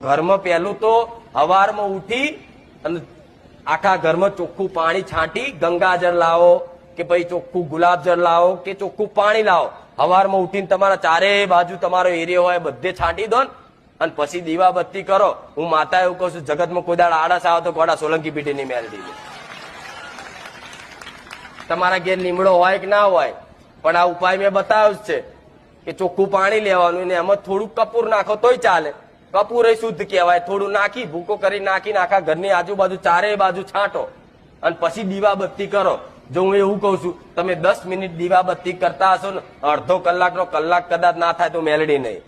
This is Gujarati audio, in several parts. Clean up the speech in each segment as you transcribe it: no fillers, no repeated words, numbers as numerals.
ઘરમાં પહેલું તો હવારમાં ઉઠી અને આખા ઘરમાં ચોખ્ખું પાણી છાંટી ગંગાજળ લાવો કે ભાઈ ચોખ્ખું ગુલાબજળ લાવો કે ચોખ્ખું પાણી લાવો. હવારમાં ઉઠીને તમારા ચારે બાજુ તમારો એરિયો હોય બધે છાંટી દો અને પછી દીવાબત્તી કરો. હું માતા એવું કહું છું, જગતમાં કોઈ દાડા આળસ આવે તો ગોડા સોલંકી પીટીની મેલડી દે. તમારા ઘેર લીમડો હોય કે ના હોય, પણ આ ઉપાય મેં બતાવ્યો જ છે કે ચોખ્ખું પાણી લેવાનું ને એમાં થોડું કપૂર નાખો તોય ચાલે. કપૂર એ શુદ્ધ કહેવાય. થોડું નાખી ભૂકો કરી નાખીને આખા ઘરની આજુબાજુ ચારે બાજુ છાંટો અને પછી દીવાબત્તી કરો. જો હું એવું કઉ છું, તમે 10 મિનિટ દીવાબત્તી કરતા હશો ને અડધો કલાકનો કલાક કદાચ ના થાય તો મેલડી નહીં.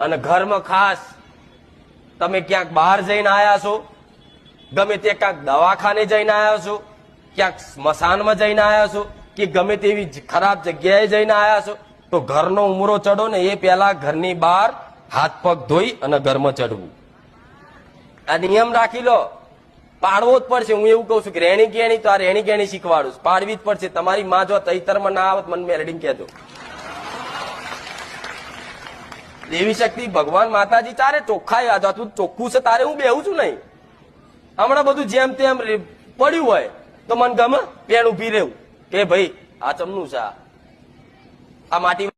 અને ઘરમાં ખાસ તમે ક્યાંક બહાર જઈને આયા છો, ગમે તે ક્યાંક દવાખાને જઈને આવ્યા છો, ક્યાંક સ્મશાનમાં જઈને આવ્યા છો કે ગમે તેવી ખરાબ જગ્યાએ જઈને આવ્યા છો, તો ઘરનો ઉમરો ચડો ને એ પેલા ઘરની બહાર હાથ પગ ધોઈ અને ઘરમાં ચડવું. આ નિયમ રાખી લો. પાડવો જ પડશે. હું એવું કઉ છું કે રેણી કેણી તો આ રેણી કેણી શીખવાડું. પાડવી જ પડશે. તમારી માં જો તૈતરમાં ના આવત મને મેલડીને કહેજો. દેવી શક્તિ ભગવાન માતાજી તારે ચોખ્ખાઈ આ તું ચોખ્ખું છે તારે હું બેહું છું નહીં. હમણાં બધું જેમ તેમ પડ્યું હોય તો મને ગમે પેણ ઉભી રહેવું કે ભાઈ આ ચમનું છે, આ માટી